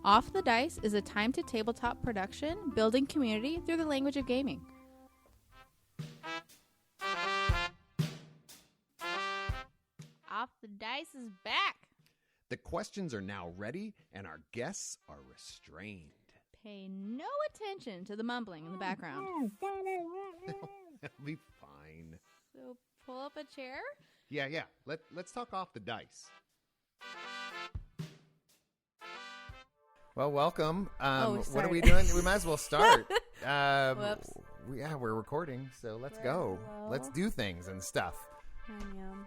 Off the Dice is a time-to-tabletop production building community through the language of gaming. Off the Dice is back. The questions are now ready, and our guests are restrained. Pay no attention to the mumbling in the background. It'll be fine. So pull up a chair. Yeah. Let's talk off the dice. Well, welcome. What are we doing? We might as well start. Whoops. We're recording, so let's go. Hello. Let's do things and stuff. Yum.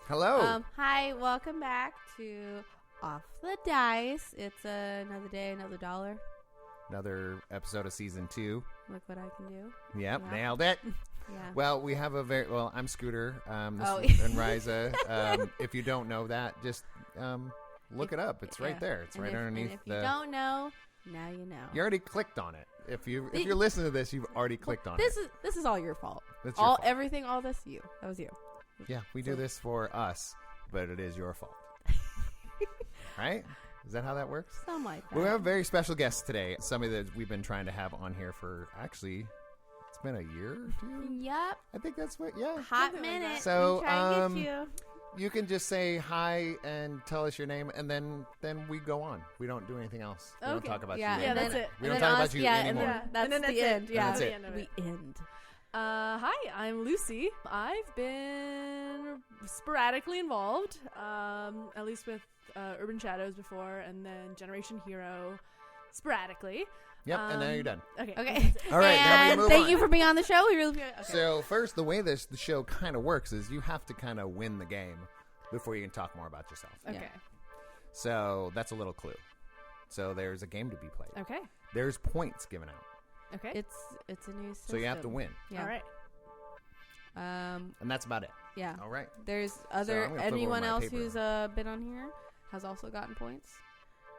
Hello. Hi, welcome back to Off the Dice. It's another day, another dollar. Another episode of season 2. Look what I can do. Yep, Yeah. nailed it. Yeah. Well, we have I'm Scooter, and Rysa. If you don't know that, just look it up. It's right there. It's and right underneath. And if you don't know, now you know. You already clicked on it. If you're listening to this, you've already clicked on it. This is all your fault. That's your fault. Everything, all this, you. That was you. Yeah, we do this for us, but it is your fault. Right? Is that how that works? Something like that. We have a very special guest today. Somebody that we've been trying to have on here for, actually, it's been a year or two. Yep. I think that's what, yeah. Hot minute. So, try and get you. You can just say hi and tell us your name, and then we go on. We don't do anything else. We don't talk about you Yeah, anymore. that's it. We don't talk about you anymore. That's then the that's end. it. Yeah, That's it. we end. Hi, I'm Lucy. I've been sporadically involved, at least with Urban Shadows before, and then Generation Hero sporadically. Yep, and now you're done. Okay. All right, now we and move thank on. you for being on the show. We really appreciate it. Okay. So first, the way the show kind of works is you have to kind of win the game before you can talk more about yourself. Okay. So that's a little clue. So there's a game to be played. Okay. There's points given out. Okay. It's a new system. So you have to win. Yeah. All right. And that's about it. Yeah. All right. There's I'm gonna flip anyone over my else paper. who's been on here has also gotten points.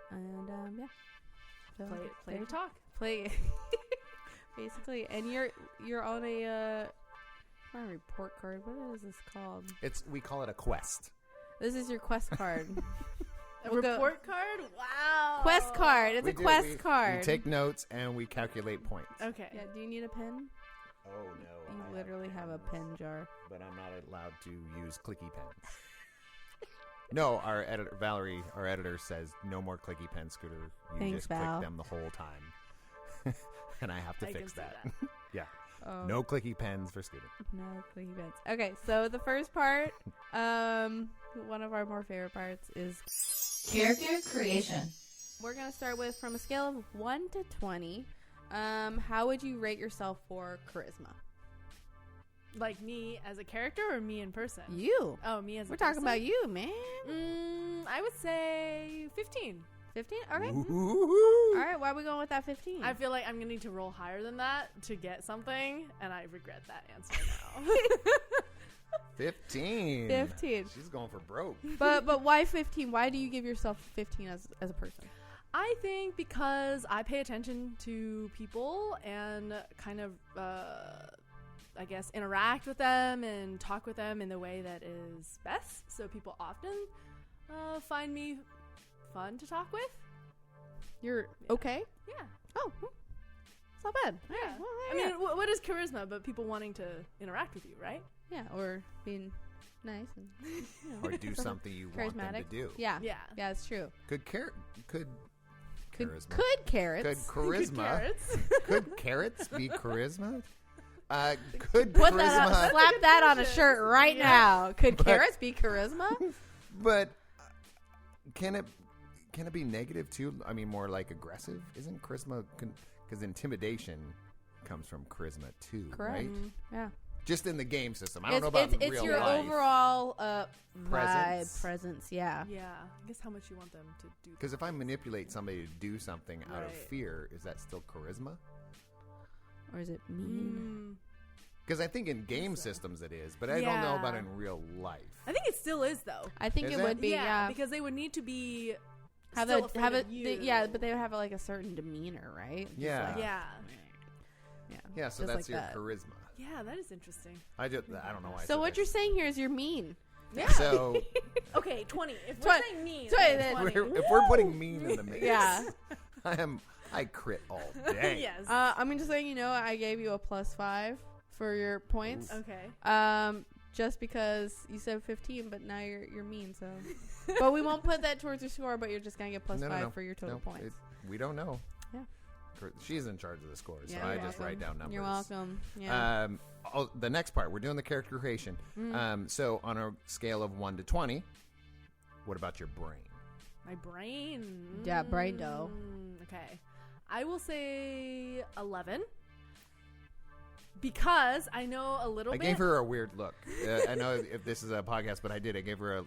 And yeah. So Play to talk. Play basically. And you're on a not a report card. What is this called? We call it a quest. This is your quest card. A We'll go- report card? Wow. Quest card. It's We a do. quest We card. take notes and we calculate points. Okay. Yeah. Do you need a pen? Oh no. You literally have a pen jar. But I'm not allowed to use clicky pens. No, our editor, Valerie, our editor says no more clicky pen, Scooter. You Thanks, just Val. click them the whole time. And I have to I fix can that. see Yeah. Oh. No clicky pens for Scooter. No clicky pens. Okay, so the first part, one of our more favorite parts is Character creation. we're gonna start with from a scale of 1 to 20. How would you rate yourself for charisma? Like me as a character or me in person? You. Oh, me as a We're talking person? about you, man. I would say 15. 15. Okay. Ooh. All right. Why are we going with that 15? I feel like I'm going to need to roll higher than that to get something, and I regret that answer now. 15. 15. She's going for broke. But why 15? Why do you give yourself 15 as a person? I think because I pay attention to people and kind of, I guess, interact with them and talk with them in the way that is best. So people often find me fun to talk with. You're okay? Yeah. Oh, it's not bad. All Yeah. right, well, I mean, what is charisma but people wanting to interact with you, right? yeah, or being nice and Or do something you want them to charismatic. do. Yeah, Yeah. yeah, it's true. Could charisma. Could carrots Could charisma. Carrots. Could carrots be charisma? Could put that on, charisma? slap that on a shirt right Yeah. now? Could But- carrots be charisma? But can it be negative too? I mean, more like aggressive. Isn't charisma? Because intimidation comes from charisma too, Correct. right? Yeah. Just in the game system. I don't know about it's real your life. overall Presence. vibe, presence. Yeah. Yeah. I guess how much you want them to do. Because if I manipulate somebody to do something out of Right. fear, is that still charisma? Or is it mean? Because I think in game systems it is, but I don't know about Yeah. in real life. I think it still is, though. I think Is it it? would be. Yeah. because they would need to be Have still a afraid have of a you. yeah, but they would have like a certain demeanor, right? Just Yeah. like- Yeah. Yeah. Yeah, so Just that's like your that. charisma. Yeah, that is interesting. I don't know why. I So said what that. you're saying here is you're mean. Yeah. So Okay, 20. If we're 20. saying mean, 20 okay, then. 20. if we're putting mean in the mix, Yeah. I crit all day. Yes. I'm just letting you know I gave you a +5 for your points. Okay. Just because you said 15, but now you're mean, so. But we won't put that towards your score, but you're just gonna get +5 for your total points. We don't know. Yeah. She's in charge of the score, so Yeah, I you're just welcome. write down numbers. You're welcome. Yeah. The next part, we're doing the character creation. So on a scale of 1 to 20, what about your brain? My brain. Yeah, brain dough. Okay. I will say 11. Because I know a little bit. I gave her a weird look. I know if this is a podcast, but I did. I gave her a...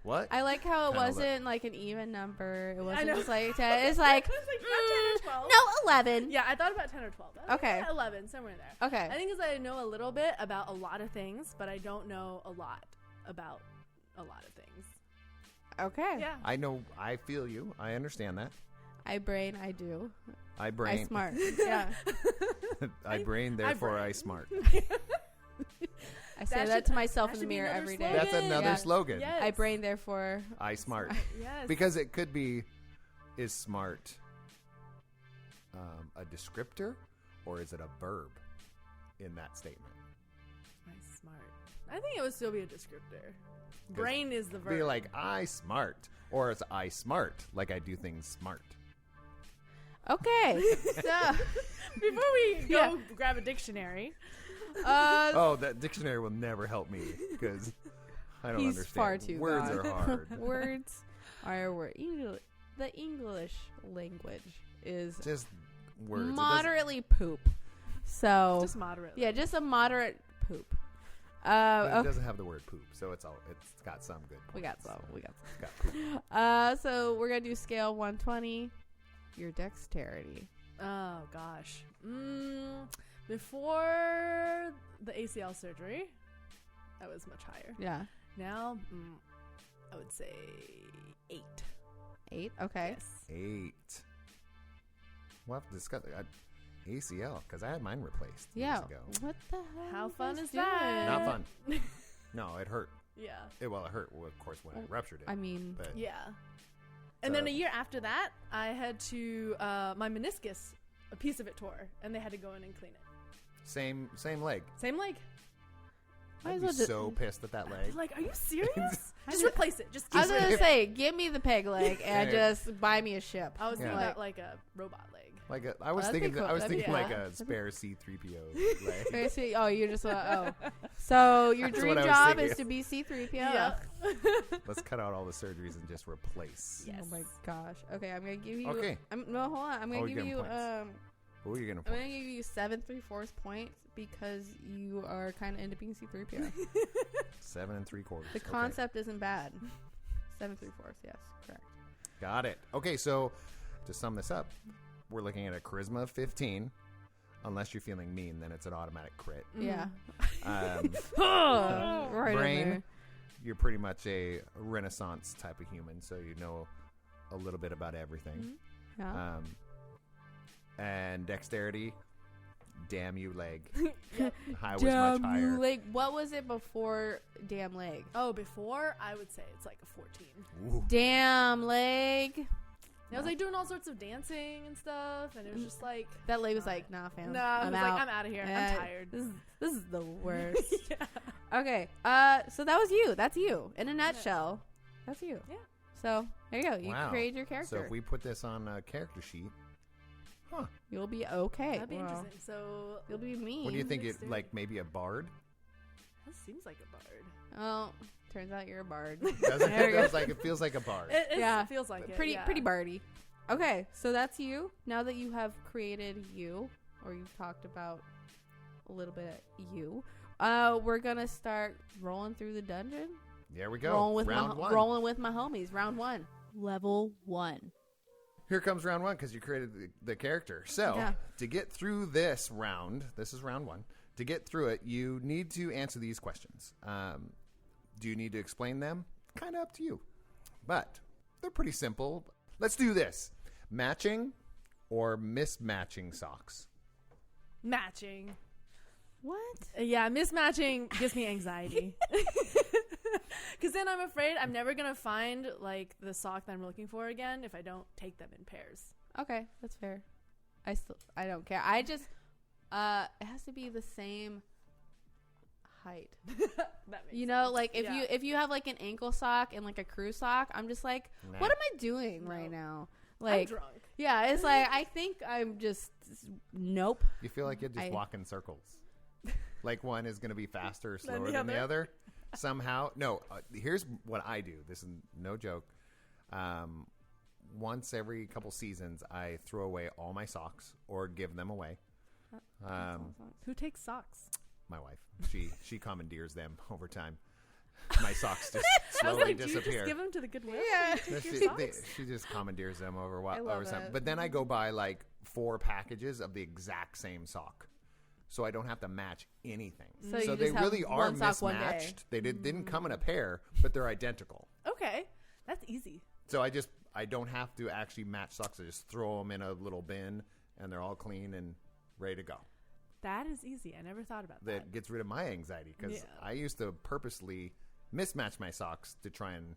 What? I like how it Kinda wasn't like an even number. It I wasn't know. just like 10. It's like, It was like not 10 or 12. no, 11. Yeah, I thought about 10 or 12. Okay. 11, somewhere in there. Okay. I think because I know a little bit about a lot of things, but I don't know a lot about a lot of things. Okay. Yeah. I know. I feel you. I understand that. I brain, I do. I brain. I smart. Yeah. I brain, therefore brain. I smart. I say That that should- to myself that in the should be mirror another every day. slogan. That's another Yeah. slogan. Yes. I brain, therefore. I smart. Yes. Because it could be, is smart a descriptor or is it a verb in that statement? My smart. I think it would still be a descriptor. Brain is the verb. Be like, I smart. Or it's I smart, like I do things smart. Okay. So, Before we go grab a dictionary. Oh, that dictionary will never help me because I don't He's understand. far too Words gone. are hard. Words are the English language is Just words. It doesn't- moderately poop. So Just moderately. yeah, just a moderate poop. but it Okay. doesn't have the word poop, so it's got some good points. We got some. It's got poop. So we're gonna do scale 120. Your dexterity. Oh, gosh. Before the ACL surgery, that was much higher. Yeah. Now, I would say 8. 8. Okay. Yes. 8. We'll have to discuss ACL because I had mine replaced Yeah. years ago. What the hell? How you fun guys is doing? that? Not fun. No, it hurt. Yeah. It hurt, well, of course, when I ruptured it. I mean, but Yeah. And then a year after that, I had to, my meniscus, a piece of it tore, and they had to go in and clean it. same leg. Same leg. Might I'd as be well just- so pissed at that They're leg. like, are you serious? Just replace it. Just I was keep gonna it. say, give me the peg leg and Yeah. just buy me a ship. I was thinking Yeah. about like a robot leg. I was that'd be thinking, cool. I was That'd be thinking like cool. a spare C-3PO leg. Okay, so- oh, you just So your That's dream what I was job thinking. is to be C-3PO. Yeah. Let's cut out all the surgeries and just replace. Yes. Oh my gosh. Okay, I'm gonna give you. Okay. No, hold on. I'm Oh, gonna you're give getting you. points. What are you gonna I'm put? gonna give you 7 3/4 points because you are kind of into being C-3PO. 7 3/4. The concept isn't bad. 7 3/4. Yes, correct. Got it. Okay, so to sum this up, we're looking at a charisma of 15. Unless you're feeling mean, then it's an automatic crit. Yeah. Um, Right in brain, there. you're pretty much a Renaissance type of human, so you know a little bit about everything. Yeah. And dexterity, damn you leg. High was Damn much higher. you leg. What was it before damn leg? Oh, before, I would say it's like a 14. Ooh. Damn leg. I was like doing all sorts of dancing and stuff, and it was just like, That leg was like, nah, fam. no, I I'm was out. like, I'm out of here. I'm tired. This is the worst. Yeah. Okay. So that was you. That's you. In a nutshell. That's you. Yeah. So there you go. You Wow. created your character. So if we put this on a character sheet, You'll be okay. That'd be interesting. So, You'll be mean. what do you think? It Dexterity. like maybe a bard? that seems like a bard. Oh, turns out you're a bard. Doesn't There you it? go. It feels like a bard. It Yeah. feels like it. pretty yeah. bardy. Okay, so that's you. Now that you have created you, or you've talked about a little bit you, we're gonna start rolling through the dungeon. There we go. Rolling with round one. rolling with my homies. Round 1. Level 1. Here comes round 1 because you created the character. So Yeah. to get through this round, this is round 1. To get through it, you need to answer these questions. Do you need to explain them? Kind of up to you, but they're pretty simple. Let's do this: matching or mismatching socks. Matching. What? Yeah, mismatching gives me anxiety. Because then I'm afraid I'm never going to find, like, the sock that I'm looking for again if I don't take them in pairs. Okay, that's fair. I don't care. I just, it has to be the same height. That makes You know, sense. like, Yeah. if you have, like, an ankle sock and, like, a crew sock, I'm just like, Nah. what am I doing right now? Like, I'm drunk. yeah, it's like, I think I'm just, nope. You feel like you just I- walk in circles. Like one is going to be faster or slower the than the other. other. Somehow. No, here's what I do. This is no joke. Once every couple seasons, I throw away all my socks or give them away. Who takes socks? My wife, she commandeers them over time. My socks just I was slowly like, do you disappear. just give them to the Goodwill? Yeah. You take your socks? She just commandeers them over I love time. it. But then I go buy like 4 packages of the exact same sock, so I don't have to match anything. So you they just have really are one sock one day. mismatched. They didn't come in a pair, but they're identical. Okay. That's easy. So I don't have to actually match socks. I just throw them in a little bin, and they're all clean and ready to go. That is easy. I never thought about that. That gets rid of my anxiety because Yeah. I used to purposely mismatch my socks to try and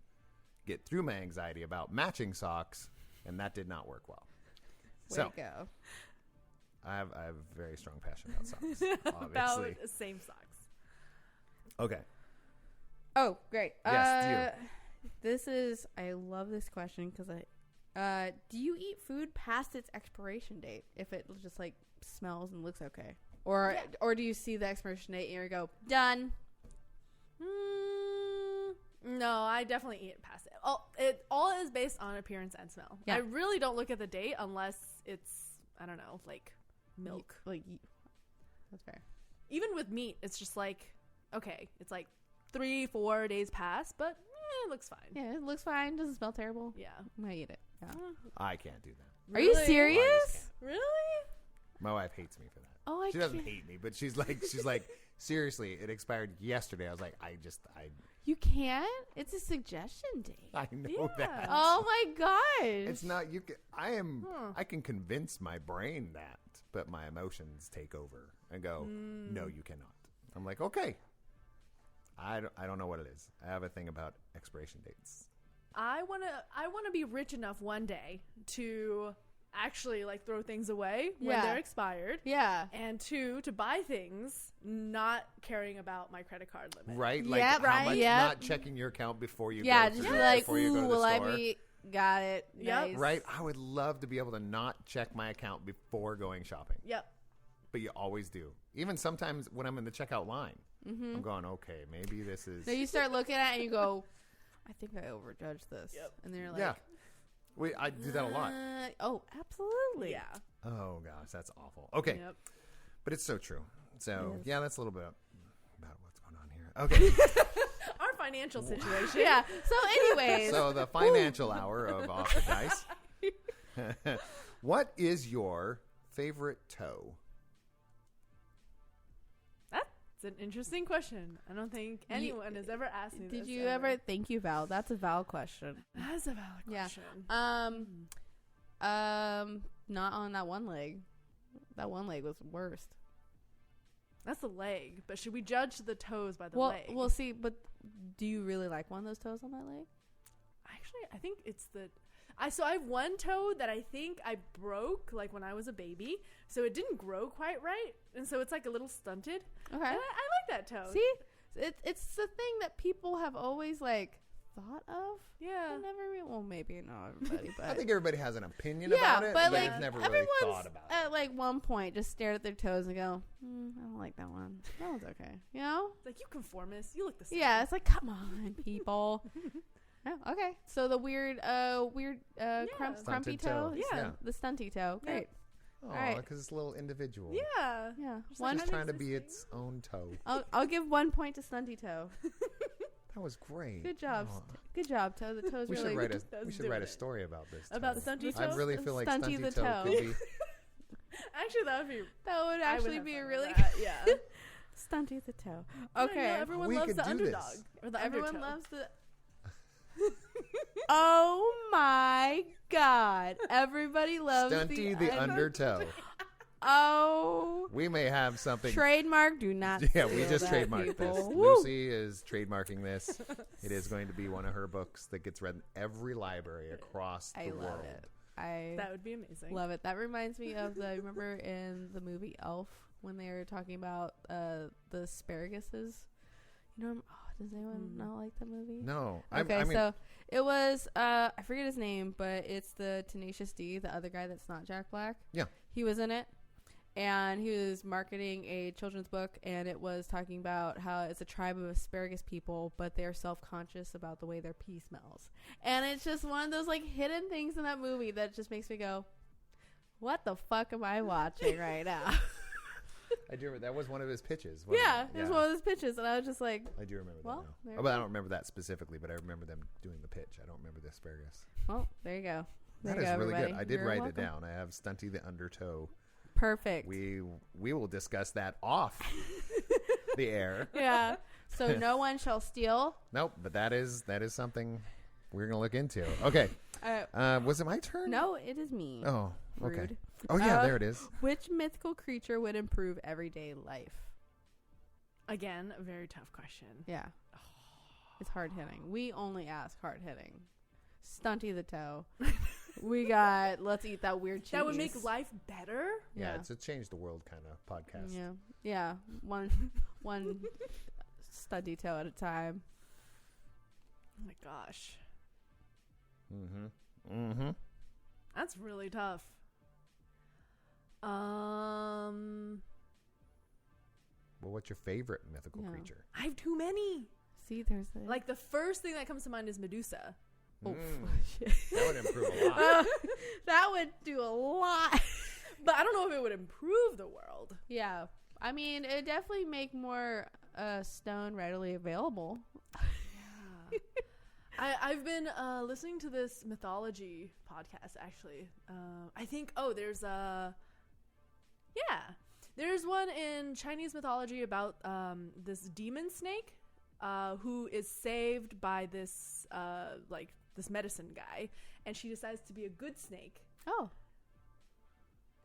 get through my anxiety about matching socks, and that did not work well. Way So to go. I have a very strong passion about socks, About obviously. the same socks. Okay. Oh, great. Yes, I love this question because do you eat food past its expiration date if it just like smells and looks okay? Or do you see the expiration date and you go, done? No, I definitely eat past it. It all is based on appearance and smell. Yeah. I really don't look at the date unless it's, I don't know, like milk. That's fair. Even with meat, it's just like, okay, it's like 3-4 days past, but it looks fine. Yeah, it looks fine. Doesn't smell terrible. Yeah. I'm going to eat it. Yeah. I can't do that. Are you Really? serious? Really? My wife hates me for that. Oh, I She doesn't can't. hate me, but she's like, seriously, it expired yesterday. I was like, You can't? It's a suggestion date. I know Yeah. that. Oh my gosh. It's not you. I can convince my brain that, but my emotions take over and go, no, you cannot. I'm like, okay. I don't know what it is. I have a thing about expiration dates. I wanna be rich enough one day to actually like throw things away when Yeah. they're expired. Yeah. And 2, to buy things not caring about my credit card limit. Right? Like Yep, how right, much yep. not checking your account before you Yeah, go just through, be like, before you go ooh, to the will I store. be... Got it. Yep. Nice. Right? I would love to be able to not check my account before going shopping. Yep. But you always do. Even sometimes when I'm in the checkout line, I'm going, okay, maybe this is... So you start looking at it and you go, I think I overjudged this. Yep. And then you're like, yeah. I do that a lot. Oh, absolutely. Yeah. Oh, gosh, that's awful. Okay. Yep. But it's so true. So, It is. yeah, that's a little bit about what's going on here. Okay. Our financial situation. Yeah. So, anyways. So, the financial hour of Off the Dice. What is your favorite toe? That's an interesting question. I don't think anyone has ever asked me this. Did you ever? Thank you, Val. That's a Val question. That's a valid Yeah. question. Not on that one leg. That one leg was worst. That's the leg. But should we judge the toes by the Well, leg? we'll see. But do you really like one of those toes on that leg? Actually, I think it's the... So I have one toe that I think I broke like when I was a baby. So it didn't grow quite right. And so it's like a little stunted. Okay. And I like that toe. See, it's the thing that people have always like thought of. Yeah. I never. Well, maybe not everybody, but I think everybody has an opinion yeah, about it, but but like they've never really everyone's thought about it. at like one point just stared at their toes and go, I don't like that one. That one's okay. You know? It's like, you conformist. You look the same. Yeah. It's like, come on, people. Oh, okay. So the weird, crumpy Stunted toe. toe. Yeah. The stunty toe. Yeah. Great. Oh, right. because it's a little individual. Yeah. Yeah. Just like One. Just trying to Existing. be its own toe. I'll give 1 point to stunty toe. That was great. Good job. Oh, Good job, toe. The toe's we really should write a That's we should doing write a it. story about this. About toe. stunty I toe? really feel like Stunty stunty the toe toe. could be. Actually, that would be... That would I actually have be a fun with really that. Yeah. stunty the toe. Yeah, Okay. no, everyone We loves could the do underdog. this. Or the Everyone undertow. loves the. Oh my God! Everybody loves Stunty the undertow. Oh. We may have something. Trademark. Do not. Yeah, we steal just that, trademarked people. this. Woo. Lucy is trademarking this. It is going to be one of her books that gets read in every library across the I love world. it. I That would be amazing. love it. That reminds me of remember in the movie Elf when they were talking about the asparaguses? You know, does anyone not like the movie? No. Okay, I mean, so it was I forget his name, but it's the Tenacious D, the other guy that's not Jack Black. Yeah. He was in it. And he was marketing a children's book, and it was talking about how it's a tribe of asparagus people, but they're self-conscious about the way their pee smells. And it's just one of those like hidden things in that movie that just makes me go, what the fuck am I watching right now? I do remember that was one of his pitches. wasn't Yeah, it was one of his pitches, and I was just like, I do remember Well, that there now. we But I go. don't remember that specifically, but I remember them doing the pitch. I don't remember the asparagus. well, there you go. There That you is go, really everybody. good. I did You're write welcome. it down. I have Stunty the Undertow. Perfect. We will discuss that off the air. Yeah. So no one shall steal. Nope, but that is something we're gonna look into. Okay. Was it my turn? No, it is me. Oh, okay. Rude. Oh yeah, there it is. Which mythical creature would improve everyday life? Again, a very tough question. Yeah. It's hard hitting. We only ask hard hitting. Stunty the toe. We got let's eat that weird cheese. That would make life better. Yeah, it's a change the world kind of podcast. Yeah. Yeah. One stunty toe at a time. Oh my gosh. Mm-hmm. That's really tough. Well, what's your favorite mythical Yeah. creature? I have too many. See, there's the Like the first thing that comes to mind is Medusa. oh, Mm, shit. that would improve a lot. That would do a lot. But I don't know if it would improve the world. Yeah. I mean, it definitely make more stone readily available. I've been listening to this mythology podcast, actually. I think, there's one in Chinese mythology about this demon snake who is saved by this this medicine guy, and she decides to be a good snake. Oh.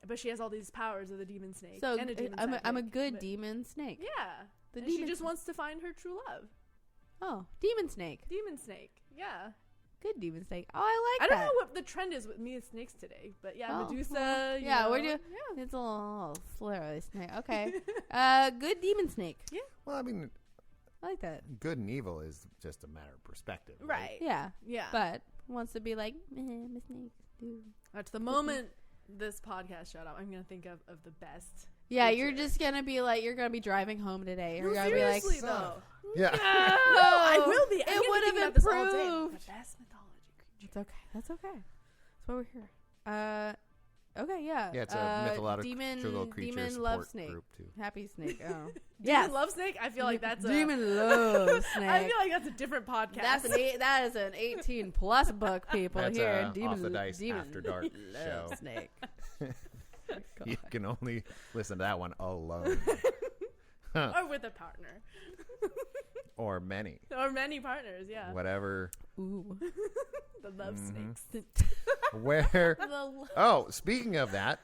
But she has all these powers of the demon snake. So and a demon I'm a sidekick, good but- demon snake. Yeah. The And she demon just snake. wants to find her true love. Oh, demon snake. Demon snake. Yeah. Good demon snake. Oh, I I like don't that. know what the trend is with me and snakes today, but yeah, Oh, Medusa. well, you yeah, know, we're doing. Yeah. It's a little slurry snake. Okay. Good demon snake. Well, I mean, I like that. good and evil is just a matter of perspective. Right. Yeah. Yeah. But wants to be like, my snake. Dude. At the moment this podcast shut up, I'm gonna think of the best. Yeah, creature. you're just gonna be like, you're gonna be driving home today. You're No, gonna be like, seriously though. Yeah. no, I will be. I'm It gonna would be thinking have about this all day. improved. The best mythology creature. It's okay. That's okay. That's why we're here. Okay, yeah. Yeah, it's a mythological demon creature love support snake. group too. Happy snake. Oh, Demon yes. Love Snake. I feel like that's a demon love snake. I feel like that's a different podcast. That is an 18+ book, people. That's here. a Demon, Off the Dice demon After Dark love show. snake. You can only listen to that one alone, or with a partner, or many, or many partners. Yeah, whatever. Ooh. the love snakes. Where? The Oh, speaking of that,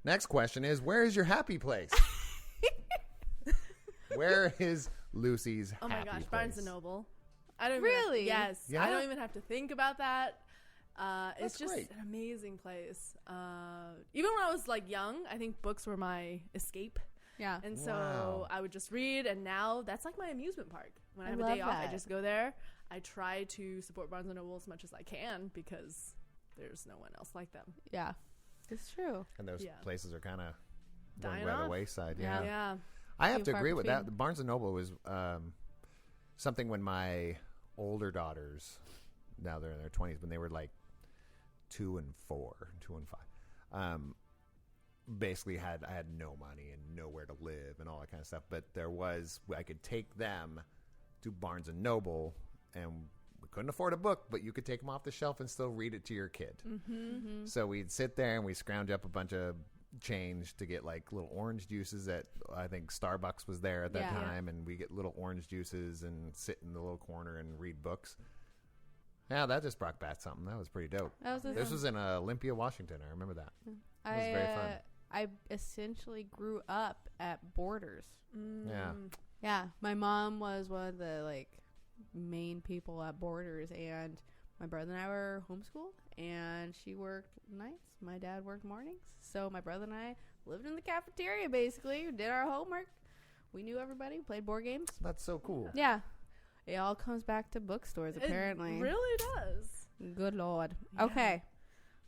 next question is: where is your happy place? Where is Lucy's Oh my happy gosh, place? Barnes and Noble. I don't Really? Even yes. Yeah? I don't even have to think about that. It's That's just great. an amazing place. Even when I was like young, I think books were my escape, yeah. and so Wow. I would just read. And now that's like my amusement park. When I I have a love day off, I that. just go there. I try to support Barnes and Noble as much as I can because there's no one else like them. Yeah. It's true. And those Yeah. places are kind of Dying going by the off. wayside. Yeah. Yeah. I have Few to far agree with between. that. Barnes and Noble was something when my older daughters, now they're in their 20s, when they were like 2 and 4, 2 and 5, basically I had no money and nowhere to live and all that kind of stuff. But I could take them to Barnes and Noble, and we couldn't afford a book, but you could take them off the shelf and still read it to your kid. Mm-hmm. So we'd sit there and we scrounge up a bunch of change to get like little orange juices at, I think Starbucks was there at that Yeah. time, and we get little orange juices and sit in the little corner and read books. Yeah, that just brought back something. That was pretty dope. That was This was in Olympia, Washington. I remember that. I, was very fun. I essentially grew up at Borders. Yeah. Yeah, my mom was one of the like main people at Borders, and my brother and I were homeschooled, and she worked nights. My dad worked mornings, so my brother and I lived in the cafeteria basically. Did our homework. We knew everybody. Played board games. That's so cool. Yeah, it all comes back to bookstores apparently. It really does. Good Lord. Yeah. Okay.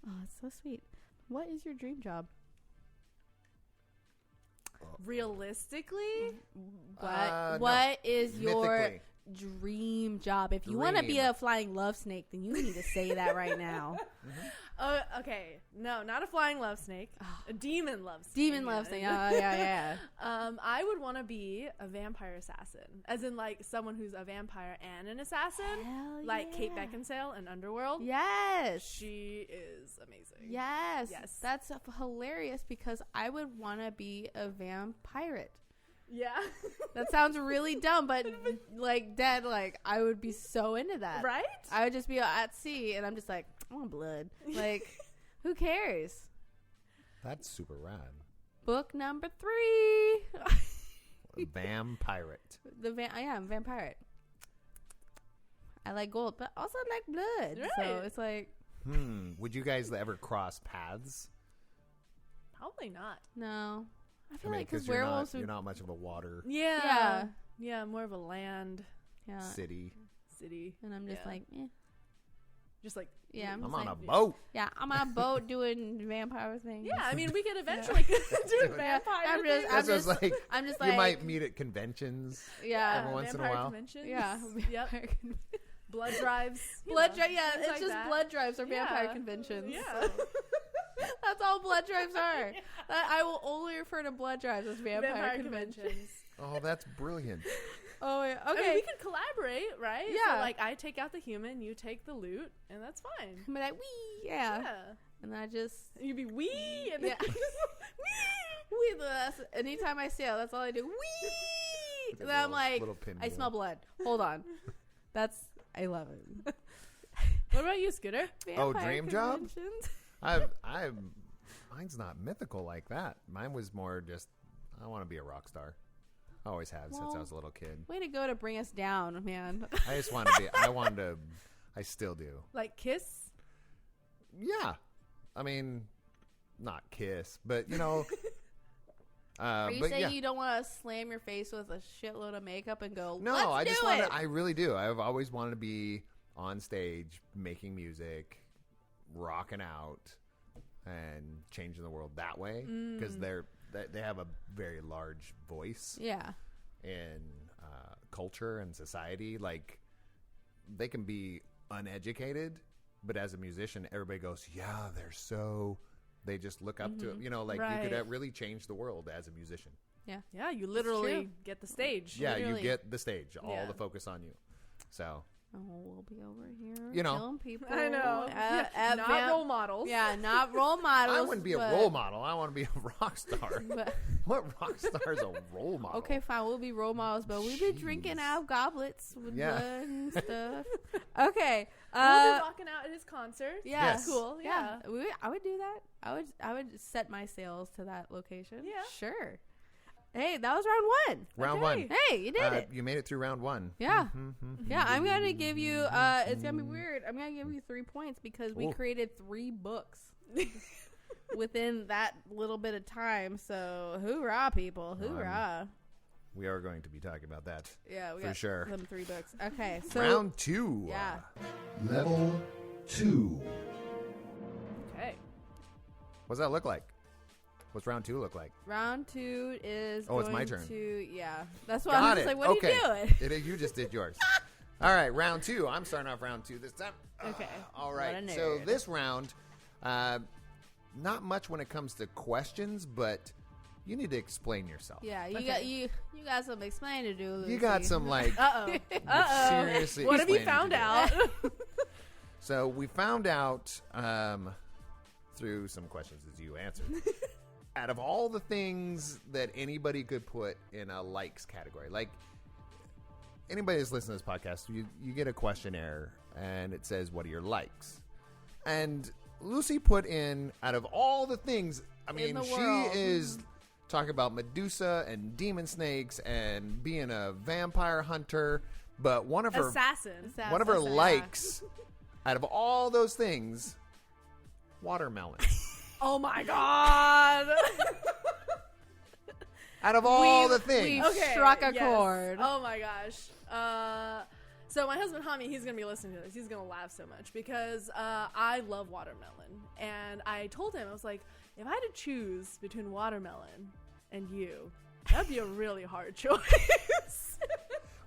Oh, it's so sweet. What is your dream job? Realistically, What is your Mythically. dream job? If you want to be Dream. a flying love snake, then you need to say that right now. okay, no, not a flying love snake, a demon love snake. Demon love snake. Yeah. I would want to be a vampire assassin, as in like someone who's a vampire and an assassin, Hell like Kate yeah. Beckinsale in Underworld. Yes. She is amazing. Yes. Yes. That's hilarious because I would want to be a vampire. Yeah. That sounds really dumb, but like dead, like I would be so into that. Right? I would just be at sea and I'm just like, I want blood. Like, who cares? That's super rad. Book number 3. Vampire. I'm vampire. I like gold, but also I like blood. So Right. it's like, Would you guys ever cross paths? Probably not. no. I I feel mean, like because you're werewolves not, would. you're not much of a water Yeah. Yeah, more of a land Yeah. city. city. And I'm just Yeah. like, Just like, yeah, I'm just on like, a boat. yeah, I'm on a boat doing vampire things. yeah, I mean, we could eventually do Yeah. vampire I'm things. just- That's just like I'm just you like, might meet at conventions. yeah, every once in a vampire while. conventions. yeah, Yep. vampire Blood drives. you blood know, drive. Yeah, things it's like just that. blood drives or vampire Yeah. conventions. Yeah. That's all blood drives are. I will only refer to blood drives as vampire, conventions. Oh, that's brilliant. Oh, yeah. I mean, Okay. we could collaborate, right? Yeah. So, like, I take out the human, you take the loot, and that's fine. I'm like, wee, yeah. And then I just, You'd be wee, and then Yeah. wee. That's, anytime I sail, that's all I do. Wee. And then I'm like, little pinball. I smell blood. Hold on. I love it. What about you, Scooter? Oh, Vampire dream job? conventions. Mine's not mythical like that. Mine was more just, I want to be a rock star. I always have since I Well- was a little kid. Way to go to bring us down, man. I just want to be, I still do. Like, Kiss? Yeah. I mean, not Kiss, but you know. Are you but saying yeah. you don't want to slam your face with a shitload of makeup and go, No, let's I just do want it? to, I really do. I've always wanted to be on stage, making music, rocking out, and changing the world that way. Because they have a very large voice Yeah. in culture and society. Like, they can be uneducated, but as a musician, everybody goes, yeah, they just look up to it. You know, like, you could Right. really change the world as a musician. Yeah, you literally true. get the stage. Yeah, Literally. you get the stage, all Yeah. the focus on you. So, Oh, we'll be over here You know. killing people. I know. At Not role models. Yeah, not role models. I wouldn't be a but- role model. I want to be a rock star. but- What rock star is a role model? okay, fine. We'll be role models, but we've been drinking Jeez. out of goblets with Yeah. blood and stuff. Okay. We'll be rocking out at his concert. Yeah. Yes. Cool. Yeah. I would do that. I would set my sails to that location. Yeah. Sure. Hey, that was round 1. Round Okay. one. Hey, you did it. You made it through round one. Yeah. Mhm. Yeah, I'm going to give you, it's going to be weird. I'm going to give you 3 points because we Ooh. created 3 books within that little bit of time. So, hoorah, people. Hoorah. We are going to be talking about that. Yeah, we For got sure. them 3 books. Okay, so. Round 2. Yeah. Level 2. Okay. What's that look like? What's round 2 look like? Round 2 is Oh, it's my going turn. to, yeah. That's why Got I'm it. just like, what okay. are you doing? You just did yours. All right, round 2. I'm starting off round 2 this time. Okay. All What right. a So nerd. this round, not much when it comes to questions, but you need to explain yourself. Yeah, you Okay. got you got some explaining to do, Lucy. You got some like Uh-oh. Uh-oh. seriously. What have you explaining found to do. out? So we found out through some questions that you answered. Out of all the things that anybody could put in a likes category, like anybody that's listening to this podcast, you get a questionnaire and it says, what are your likes? And Lucy put in, out of all the things, I mean, the she world. is talking about Medusa and demon snakes and being a vampire hunter, but one of her Assassin. likes out of all those things, watermelon. Oh my god. Out of all the things. we've struck a chord. Oh my gosh. So my husband Hami, he's gonna be listening to this. He's gonna laugh so much because I love watermelon, and I told him, I was like, if I had to choose between watermelon and you, that'd be a really hard choice.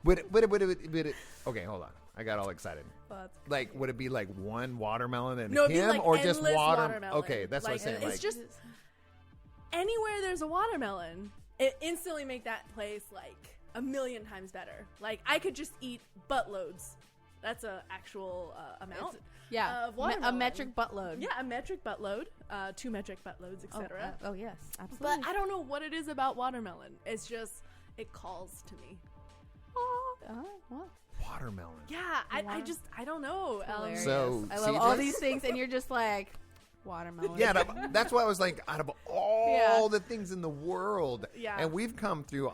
Would it, okay, hold on. I got all excited. Well, that's Like, would it be like one watermelon and No, it'd be him, like or just endless water? watermelon. Okay, that's what I'm saying. It's Like, just anywhere there's a watermelon, it instantly make that place like a million times better. Like I could just eat buttloads. That's a actual amount. Of a watermelon. metric buttload. Yeah, a metric buttload, 2 metric buttloads, etc. Oh yes, absolutely. But I don't know what it is about watermelon. It's just it calls to me. Well, watermelon. Yeah, I don't know. hilarious. So, I love all CJ? these things, and you're just like watermelon. Yeah, that's why I was like, out of all the things in the world, Yeah. and we've come through.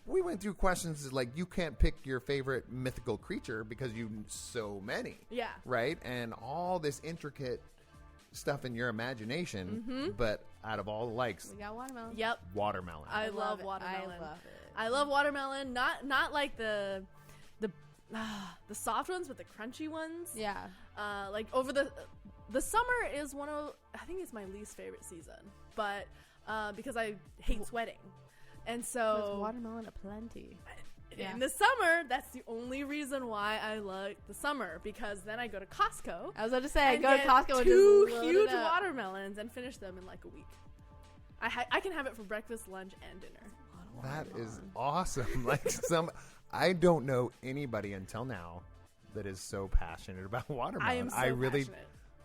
We went through questions like you can't pick your favorite mythical creature because you so many. Yeah. Right, and all this intricate stuff in your imagination, but out of all the likes, We got watermelon. Yep. watermelon. I love it. watermelon. I love it. I love watermelon. Not like the soft ones, but the crunchy ones. Yeah. Like over the summer is I think it's my least favorite season, but because I hate sweating, and There's so watermelon aplenty. in the summer, that's the only reason why I like the summer, because then I go to Costco. I was about to say, I and go to get Costco and 2 just load huge it up. watermelons and finish them in like a week. I can have it for breakfast, lunch, and dinner. That is awesome. Like I don't know anybody until now that is so passionate about watermelon. I am so passionate.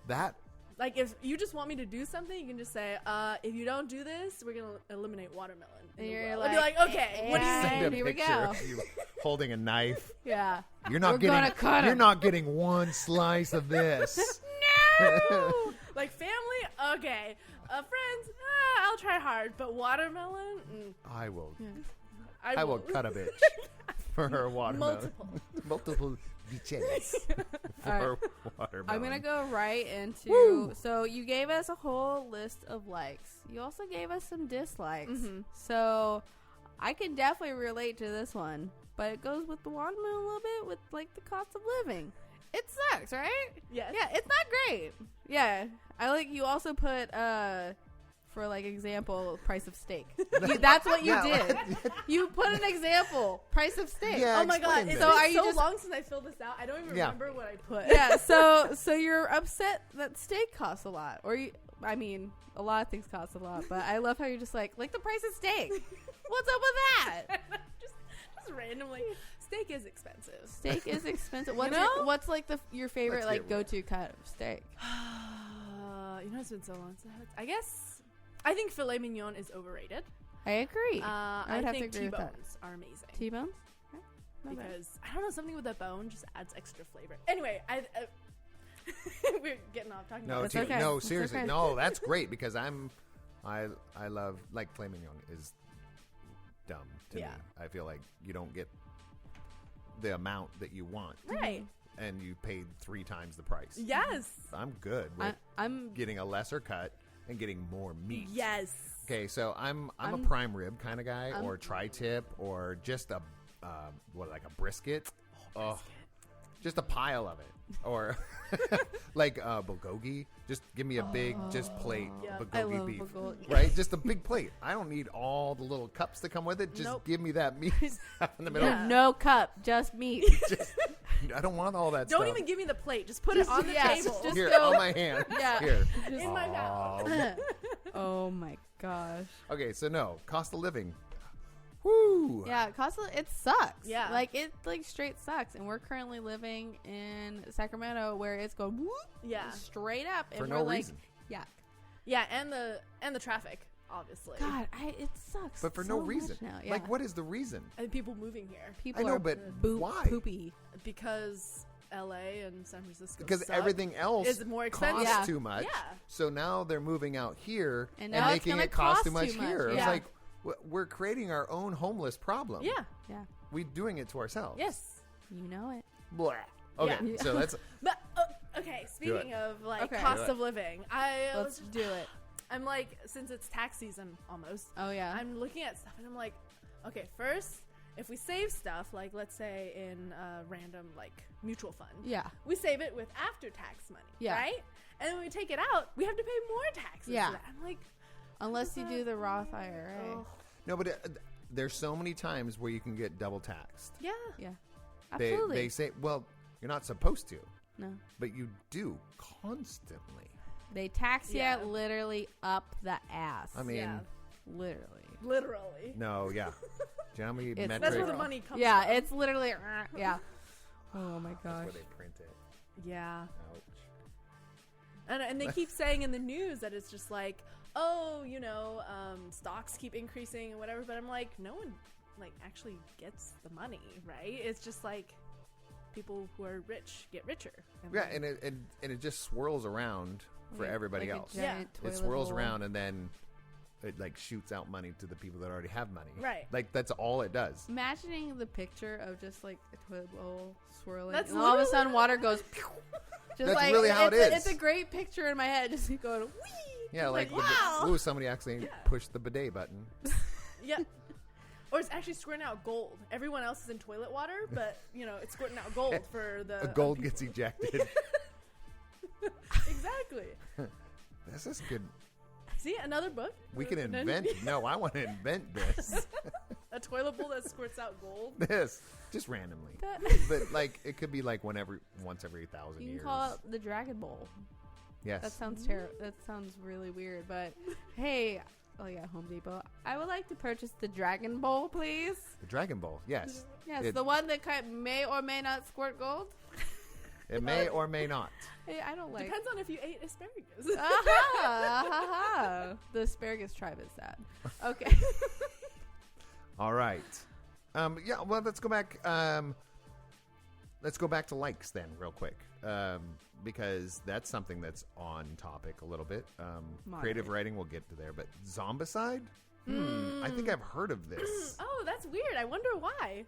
That Like, if you just want me to do something, you can just say, if you don't do this, we're going to eliminate watermelon. And in the you're world. I'd be like, okay, what do you and need? send a here we picture go. of you holding a knife. Yeah. You're not We're gonna cut You're 'em. not getting one slice of this. No! Like, family? Okay. Friends? I'll try hard. But watermelon? I will. I I will cut a bitch for her watermelon. Multiple bitches for watermelon. I'm going to go right into... Woo! So, you gave us a whole list of likes. You also gave us some dislikes. Mm-hmm. So, I can definitely relate to this one. But it goes with the watermelon a little bit with, like, the cost of living. It sucks, right? Yes. Yeah, it's not great. Yeah. I like you also put for like example, price of steak. That's what you did. You put an example, price of steak. Yeah, Oh my god, explain it's this. So been are you so just- long since I filled this out. I don't even Yeah. remember what I put. Yeah, so you're upset that steak costs a lot. Or I mean, a lot of things cost a lot, but I love how you're just like the price of steak. What's up with that? just randomly. Steak is expensive. Steak is expensive. What's know? what's like your favorite Let's get real. go-to cut of steak? It's been so long since I guess I think filet mignon is overrated. I agree. I would have to think agree with that. T-bones are amazing. T-bones? Okay. Not bad. Because I don't know, something with the bone just adds extra flavor. Anyway, we're getting off talking No, about It's okay. no, It's seriously, okay. no. That's great because I love like filet mignon is dumb to me. Yeah. I feel like you don't get the amount that you want, right. and you paid 3 times the price. Yes. I'm good with I'm getting a lesser cut and getting more meat. Yes. Okay, so I'm a prime rib kind of guy, or tri-tip, or just a like a brisket. Oh, just a pile of it, or like bulgogi. Just give me a big plate Yeah. of I bulgogi love beef, bulgogi. right? Just a big plate. I don't need all the little cups that come with it. Just Nope. give me that meat stuff in the middle. Yeah. no cup, just meat. Just, I don't want all that Don't stuff. even give me the plate. Just put it on the yeah, table. just Here, go- on my hand. Yeah. Here. in my mouth. Oh my gosh. Okay, so no, cost of living. Woo. Yeah, cost of it sucks. Yeah. Like it straight sucks. And we're currently living in Sacramento where it's going whoop, Yeah. straight up and For we're no like, reason. yeah. Yeah, and the traffic, obviously. God, it sucks. But for so no much reason. now. Yeah. What is the reason? And people moving here people I know, are but boop, why? poopy. because LA and San Francisco because suck, everything else is more expensive. costs Yeah. too much. Yeah. So now they're moving out here And and now it's making gonna it cost too cost much too much, here. It's yeah. like we're creating our own homeless problem. Yeah. Yeah. We're doing it to ourselves. Yes. You know it. Blah. Okay, Yeah. so that's But okay, speaking of like Okay. cost Do it. of living, Let's do it. I'm like, since it's tax season almost, Oh yeah. I'm looking at stuff and I'm like, okay, first, if we save stuff, like let's say in a random like mutual fund, yeah. we save it with after tax money, Yeah. right? And when we take it out, we have to pay more taxes. Yeah. For that. I'm like, Unless you do the Roth IRA. oh, no, but there's so many times where you can get double taxed. yeah, Yeah. Absolutely. They say, well, you're not supposed to, no. but you do constantly. They tax you Yeah. literally up the ass. I mean, Yeah. literally. literally. no, yeah. Do you know how many It's- That's metric? where the money comes Yeah, from. it's literally yeah. Oh my That's gosh. where they print it. Yeah. Ouch. And they keep saying in the news that it's just like, oh, stocks keep increasing and whatever. But I'm like, no one like actually gets the money, right? It's just like people who are rich get richer. Yeah, and it just swirls around for Like- everybody like a else. giant It toilet swirls bowl. around and then it like shoots out money to the people that already have money. Right. Like that's all it does. Imagining the picture of just like a toilet bowl swirling, That's and all of a literally sudden what water it goes. Just That's like, really how it is. It's a great picture in my head, just going wee. Yeah, Just like, wow. ooh, somebody actually pushed the bidet button. Yeah. Or it's actually squirting out gold. Everyone else is in toilet water, but it's squirting out gold for the A gold gets ejected. Exactly. This is good. See, another book. We can And then- invent. No, I want to invent this. a toilet bowl that squirts out gold. This just randomly, but like it could be like once every 1,000 You years. can call it the Dragon Bowl. Yes. That sounds terrible. That sounds really weird. But hey, oh yeah, Home Depot. I would like to purchase the Dragon Bowl, please. The Dragon Bowl. Yes. Yes, It- the one that may or may not squirt gold. It may or may not. Hey, I don't like. Depends on if you ate asparagus. Aha. The asparagus tribe is sad. Okay. All right. Yeah. Well, let's go back. Let's go back to likes then, real quick, because that's something that's on topic a little bit. Creative Moderate. writing, we'll get to there, but Zombicide. I think I've heard of this. Oh, that's weird. I wonder why.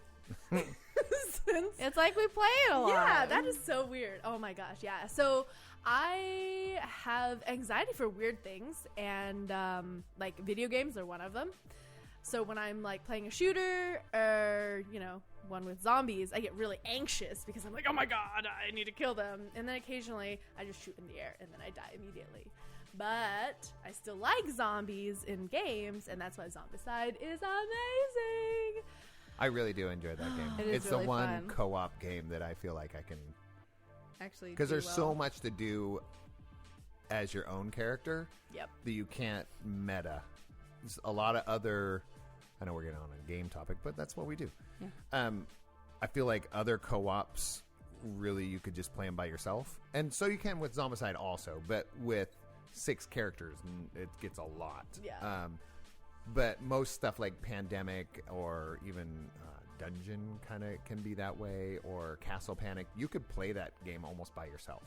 Since It's like we play it a lot. yeah, that is so weird. Oh my gosh, yeah. So I have anxiety for weird things, and like video games are one of them. So when I'm like playing a shooter or one with zombies, I get really anxious because I'm like, oh my god, I need to kill them. And then occasionally I just shoot in the air and then I die immediately. But I still like zombies in games, and that's why Zombicide is amazing. I really do enjoy that game. It is It's really the one fun. co-op game that I feel like I can, Actually, because do there's well. so much to do as your own character Yep. that you can't meta. There's a lot of other. I know we're getting on a game topic, but that's what we do. Yeah. I feel like other co-ops, really, you could just play them by yourself, and so you can with Zombicide also. But with 6 characters, it gets a lot. Yeah. But most stuff like Pandemic or even Dungeon kind of can be that way, or Castle Panic. You could play that game almost by yourself,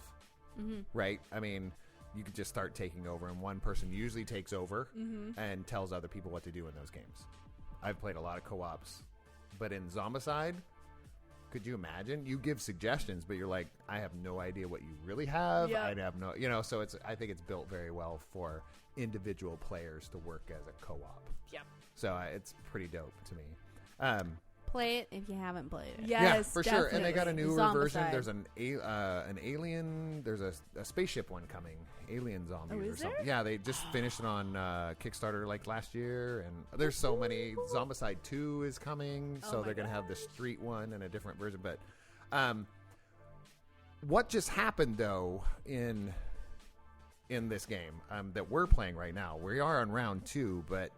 right? I mean, you could just start taking over, and one person usually takes over and tells other people what to do in those games. I've played a lot of co-ops, but in Zombicide, could you imagine? You give suggestions, but you're like, I have no idea what you really have. Yeah. I have no, so I think it's built very well for individual players to work as a co-op. Yep. So it's pretty dope to me. Play it if you haven't played it. Yes, Yeah, for sure. And they got a definitely. newer version. Zombicide. There's an alien. There's a spaceship one coming. Alien zombies Oh, or is something. there? Yeah, they just finished it on Kickstarter like last year, and there's so many. Zombicide 2 is coming, so Oh my they're gonna have the street one and a different version. But what just happened though in this game that we're playing right now? We are on round 2, but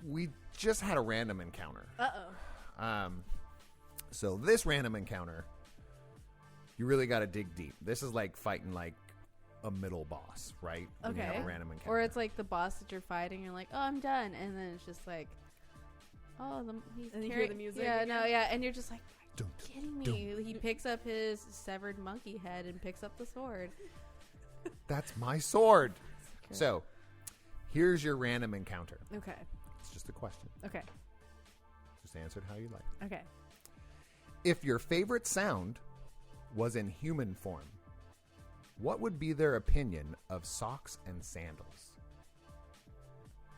we just had a random encounter. So this random encounter, you really got to dig deep. This is like fighting like a middle boss, right? When you have Okay. a random encounter. Or it's like the boss that you're fighting. You're like, oh, I'm done, and then it's just like, oh, he's And you hear carrying- the music Yeah, again? no, yeah, and you're just like, kidding me? He picks up his severed monkey head and picks up the sword. That's my sword. So, here's your random encounter. Okay. It's just a question. Okay. Just answer it how you like. Okay. If your favorite sound was in human form, what would be their opinion of socks and sandals?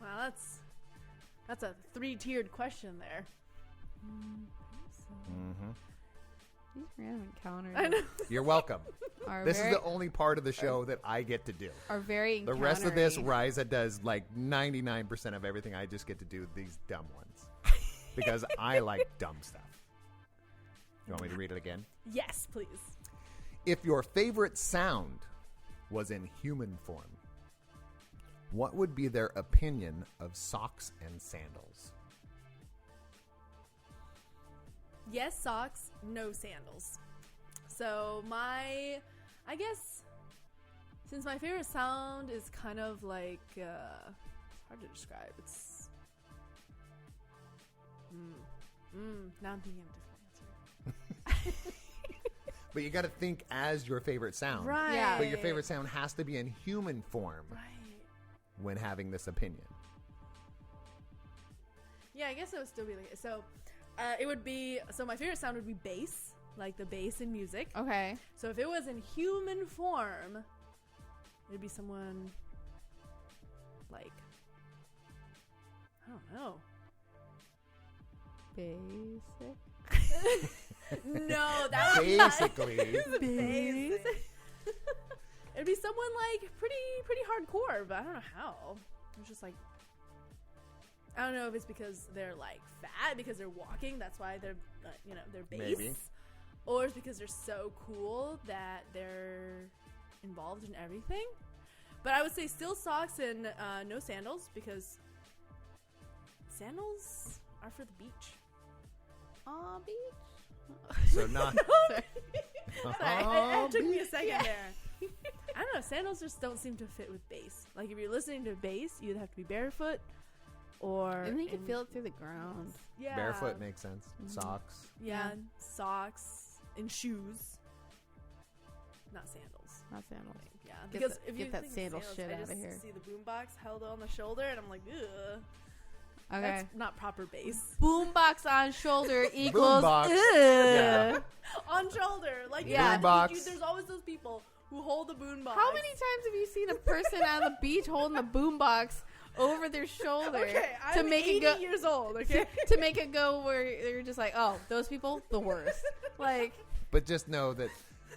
Wow, that's a 3-tiered question there. Mm-hmm. These random encounters I know. You're welcome. are This is very, the only part of the show that I get to do. are very The rest of this, encountery. Rysa does like 99% of everything. I just get to do these dumb ones because I like dumb stuff. You want me to read it again? Yes, please. If your favorite sound was in human form, what would be their opinion of socks and sandals? Yes, socks, no sandals. So I guess, since my favorite sound is kind of like, it's hard to describe. It's, now I'm thinking of a different answer. But you got to think as your favorite sound. Right. Yeah. But your favorite sound has to be in human form Right. when having this opinion. Yeah, I guess it would still be like it. So, it would be, so my favorite sound would be bass, like the bass in music. Okay. So if it was in human form, it'd be someone like, I don't know. Basic. No, that would be Basically, basic. It'd be someone like pretty hardcore, but I don't know how. It's just like, I don't know if it's because they're like fat because they're walking. That's why they're they're bass. Maybe. Or it's because they're so cool that they're involved in everything. But I would say still socks and no sandals because sandals are for the beach. Aw, beach. so not. Sorry, it took me a second there. I don't know. Sandals just don't seem to fit with bass. Like if you're listening to bass, you either have to be barefoot or. And you can feel it through the ground. Yeah. Barefoot makes sense. Socks. Yeah, Yeah. socks and shoes, not sandals. Not sandals. Yeah, Get because the- if you get that think of sandal sandals, shit I outta just here. see the boombox held on the shoulder, and I'm like, ugh, Okay. that's not proper bass. Boombox on shoulder equals Boombox. ugh. Yeah. On shoulder, like Yeah. Boombox. there's always those people who hold the boombox. How many times have you seen a person on the beach holding the boombox over their shoulder Okay, to I'm make 80 it go years old. Okay, to make it go where they're just like, oh, those people, the worst. Like, But just know that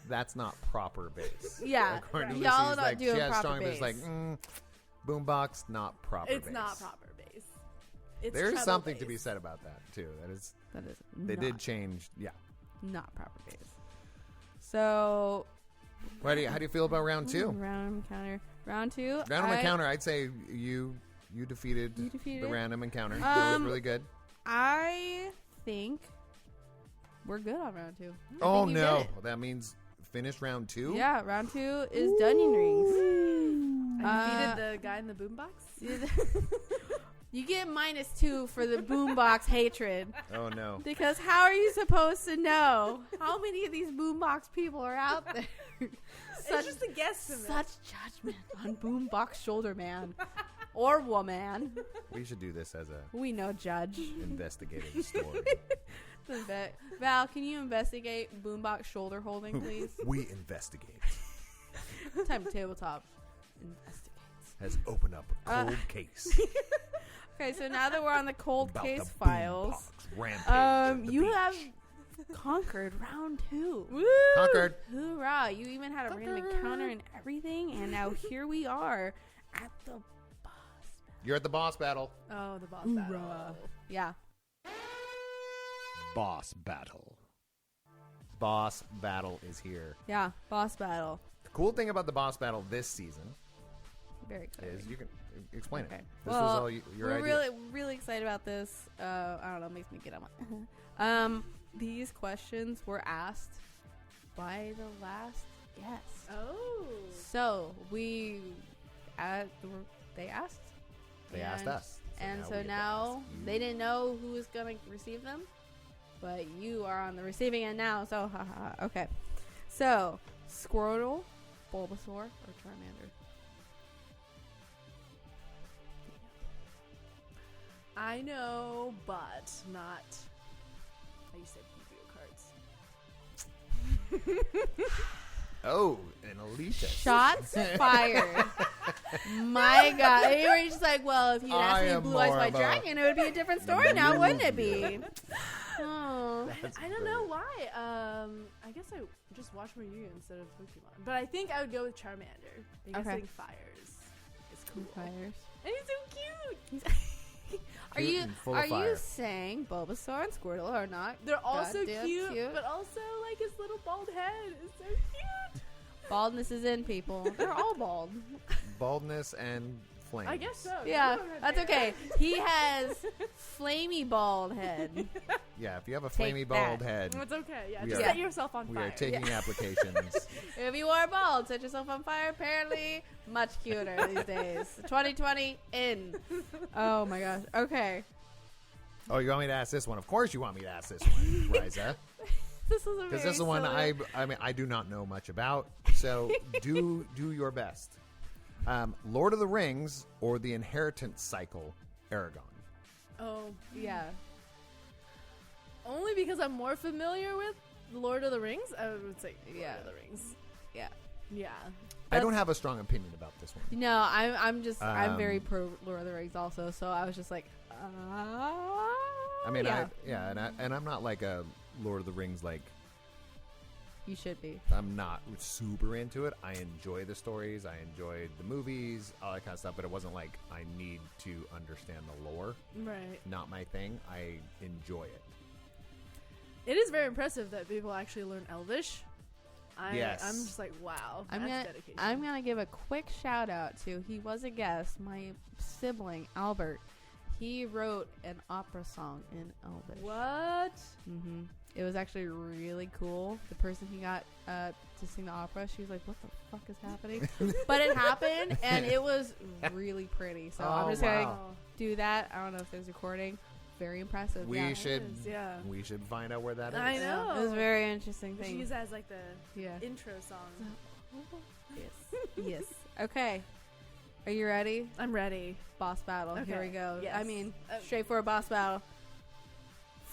that's not proper bass. yeah, According to y'all Lucy's, not like, doing she has proper strong bass. bass. Like, boombox, not proper it's bass. not proper bass. It's There's treble something to bass. be said about that, too. That is, That is they not, did change. Yeah. not proper bass. So How do you feel about round two? Random encounter. Round two. Random encounter, I'd say you defeated, You defeated the it? random encounter. That was really good. I think we're good on round two. I Oh, think you did no. it. That means finish round two? Yeah, round two is Dunyan Rings. I defeated the guy in the boombox. You get -2 for the boombox hatred. Oh, no. Because how are you supposed to know how many of these boombox people are out there? It's just a guesstimate. Such judgment on boombox shoulder man or woman. We should do this as a We know judge. investigative story. Val, can you investigate boombox shoulder holding, please? We investigate. Time tabletop investigates. Has opened up a cold case. Okay, so now that we're on the cold about case the files, boombox rampage of the you beach. have conquered round two. Woo! Conquered. Hoorah! You even had a random encounter and everything, and now here we are at the boss. You're at the boss battle. Oh, the boss Hoorah. battle. Yeah. Boss battle. Boss battle is here. Yeah, boss battle. The cool thing about the boss battle this season Very exciting. is you can explain Okay. it. This Well, was all your we're idea. really excited about this. I don't know, it makes me get on my these questions were asked by the last guest. Oh. So they asked. They asked and- us. And now so we get to now ask you. they didn't know who was going to receive them. but you are on the receiving end now. So, haha. Okay. So, Squirtle, Bulbasaur, or Charmander? I know, but not. I used to have Yu-Gi-Oh cards. Oh, an Alicia. Shots fired. My God. You were just like, well, if you asked me Blue Eyes White Dragon, it would be a different story now, wouldn't it be? Oh. I don't know why. I guess I just watch more Yu-Gi-Oh instead of Pokemon. But I think I would go with Charmander. Because I think fire is cool. Fires. And he's so cute. Are you saying Bulbasaur and Squirtle are not? They're also goddamn cute, but also like his little bald head is so cute. Baldness is in, people. They're all bald. Baldness and flames. I guess so. Yeah, that's okay. He has flamey bald head. Yeah, if you have a Take flamey that. bald head, It's okay. Yeah, We just are- set yourself on we fire. are taking applications. If you are bald, set yourself on fire. Apparently, much cuter these days. 2020 in. Oh my gosh. Okay. Oh, you want me to ask this one? Of course you want me to ask this one, Rysa. This is a Because this is the one I do not know much about. So do your best. Lord of the Rings or the Inheritance Cycle, Aragon. Oh, Yeah. only because I'm more familiar with Lord of the Rings. I would say Lord of the Rings. Yeah. Yeah. I don't have a strong opinion about this one. No, I'm I'm very Um, pro Lord of the Rings also. So I was just like, I mean, yeah. and I'm not like a Lord of the Rings, like, You should be. I'm not super into it. I enjoy the stories. I enjoyed the movies, all that kind of stuff, but it wasn't like I need to understand the lore. Right. Not my thing. I enjoy it. It is very impressive that people actually learn Elvish. Yes. I'm just like, wow, I'm that's gonna dedication. give a quick shout out to, he was a guest, my sibling Albert. He wrote an opera song in Elvish. What? Mm-hmm. It was actually really cool. The person he got to sing the opera, she was like, "What the fuck is happening?" But it happened, and it was really pretty. So I'm just gonna do that. I don't know if there's recording. Very impressive. We yeah. should Yeah. we should find out where that is. I know. It was a very interesting We should thing. use that as like the Yeah. intro song. Yes. Yes. Okay. Are you ready? I'm ready. Boss battle. Here we Okay. go. Yes. I mean, straightforward boss battle.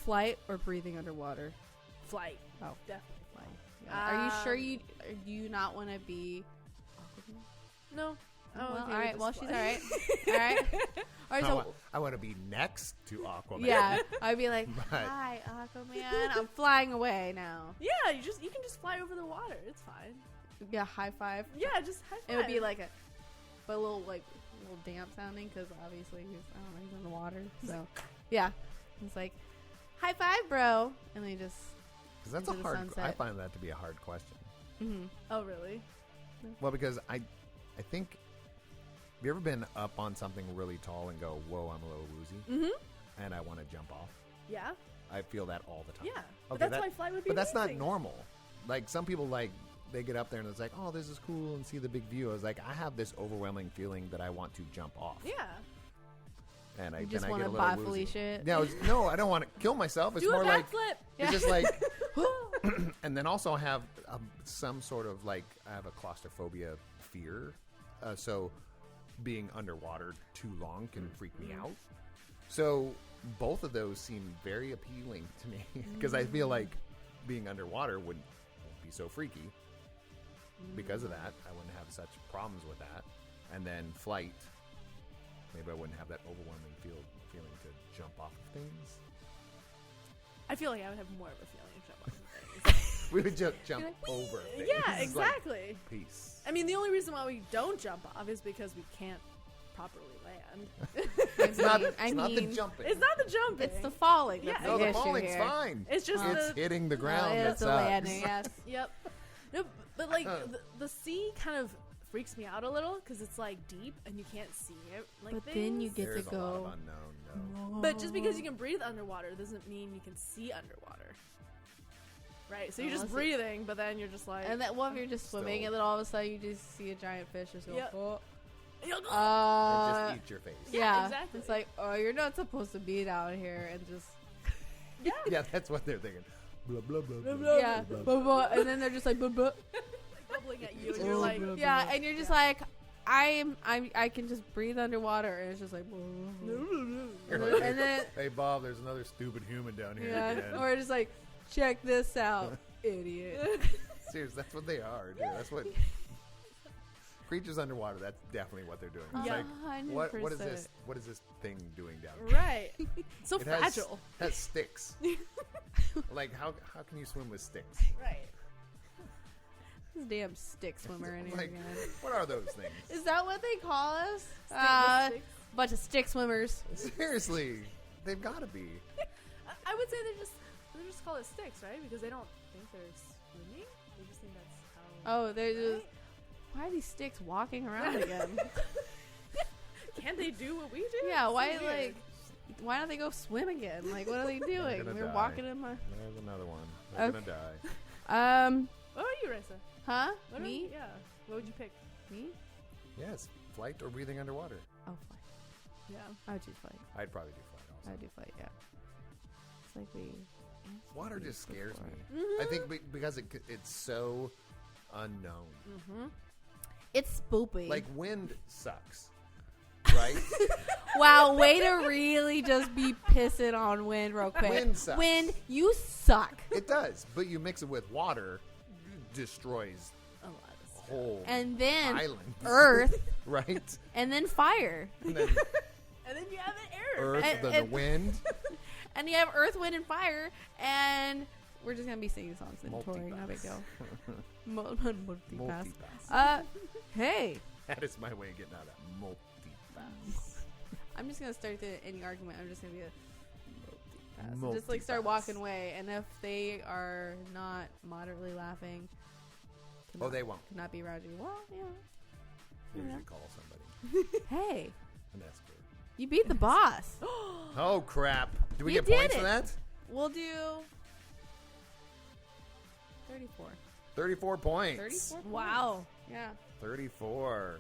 Flight or breathing underwater? Flight. Oh, Definitely flight. Yeah. Are you sure Um, do you not want to be? No. Oh, well, okay all with right. this Well, she's flight. all right. All right. All right. So I want to be next to Aquaman. yeah, I'd be like, But- "Hi, Aquaman. I'm flying away now." Yeah, you can just fly over the water. It's fine. Yeah, high five. Yeah, just high five. It would be like a little damp sounding because obviously he's in the water. So yeah, it's like high five, bro, and they just. Because that's into a the hard. sunset. I find that to be a hard question. Mm-hmm. Oh, really? Well, because I think. Have you ever been up on something really tall and go, "Whoa, I'm a little woozy," and I want to jump off? Yeah. I feel that all the time. Yeah. But Okay, that's why flight would be But that's not amazing. normal. Like some people, like they get up there and it's like, "Oh, this is cool," and see the big view. I was like, I have this overwhelming feeling that I want to jump off. Yeah. And I You just then I want get to a little buy woozy. Felicia. Yeah, no, I don't want to kill myself. It's Do more a like backflip. it's just like, and then also I have some sort of like I have a claustrophobia fear, so being underwater too long can freak me out. So both of those seem very appealing to me because I feel like being underwater wouldn't be so freaky. Because of that, I wouldn't have such problems with that. And then flight, maybe I wouldn't have that overwhelming feeling to jump off of things. I feel like I would have more of a feeling of jump off of things. We would just jump over things. Yeah, It's like, exactly. peace. I mean, the only reason why we don't jump off is because we can't properly land. It's not the the jumping. It's not the jumping. It's the falling. Yeah, That's no, the the issue falling's here. fine. It's just It's the hitting the Oh, ground it's that the sucks. landing. Yes. Yep. No, but like the sea kind of freaks me out a little because it's like deep and you can't see it. Like But then you things. get There's to a lot go. of unknown, no. But just because you can breathe underwater doesn't mean you can see underwater. Right. So you're just Unless it- breathing, but then you're just like. And then what if you're just swimming Still. and then all of a sudden you just see a giant fish just go. Yep. Oh. You'll go- And just eat your face. Yeah, exactly. It's like, oh, you're not supposed to be down here, and just Yeah, that's what they're thinking. Blah, blah, blah, blah. Yeah, blah, blah, and then they're just like, blah, blah. Bubbling at you, and you're like, Yeah, and you're just like, I can just breathe underwater, and it's just like, blah, blah, blah. You're like, And then, hey, Bob, there's another stupid human down here yeah, again. or just like, check this out, idiot. Seriously, that's what they are, dude. That's what creatures underwater. That's definitely what they're doing. It's Yeah. like, what is 100%. this? What is this thing doing down here? right. So It fragile. has sticks. Like how can you swim with sticks? Right. This damn stick swimmer in here Like, again. what are those things? Is that what they call us? Sticks. Bunch of stick swimmers. Seriously, they've got to be. I would say they just call it sticks, right? Because they don't think they're swimming. They just think that's how. Oh, they're just. Right? Why are these sticks walking around again? Can't they do what we do? Yeah, So why weird. like? Why don't they go swim again? Like, what are they doing? gonna They're die. walking in my. There's another one. They're Okay. gonna die. What about you, Rysa? Huh? What Me? about- yeah. What would you pick? Me? Yes, flight or breathing underwater. Oh, flight. Yeah. I would do flight. I'd probably do flight I also. would do flight. Yeah. It's like we. Water just scares me. Mm-hmm. I think because it's so unknown. Mm-hmm. It's spoopy. Like wind sucks, right? wow, way to really just be pissing on wind real quick. Wind sucks. Wind, you suck. It does, but you mix it with water, it destroys A lot of stuff. whole And then island. earth, right? and then fire. And then And then you have an error. earth, And- then and- the wind. And you have earth, wind, and fire. And we're just going to be singing songs and touring. No big Multipass. deal. Multipass. Multipass. Hey. That is my way of getting out of that. Multipass. I'm just going to start any argument. I'm just going to be a multipass. Just like start Multipass. walking away. And if they are not moderately laughing, Oh, they won't. cannot be around you. Well, yeah. Usually Yeah. call somebody. Hey, An escort. you beat the boss. Oh, crap. Do we You get did points it. for that? We'll do 34. 34 points. 34 points. Wow. Yeah. 34.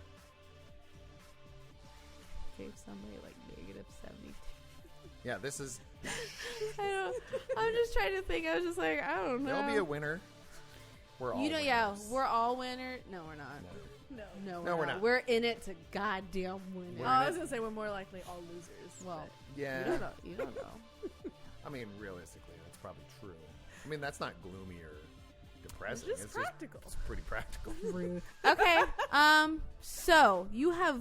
Gave somebody like negative 70. Yeah, this is. I don't. I'm just trying to think. I was just like, I don't know. There'll be a winner. We're all You know, winners. yeah, we're all winners. No, we're not. No. No, we're not. We're in it to goddamn win it. We're Oh, in I it. was gonna say we're more likely all losers. Well, Yeah. you don't know. You don't know. I mean, realistically, that's probably true. I mean, that's not gloomy or depressing. It's just practical. It's pretty practical. Rude. Okay. So you have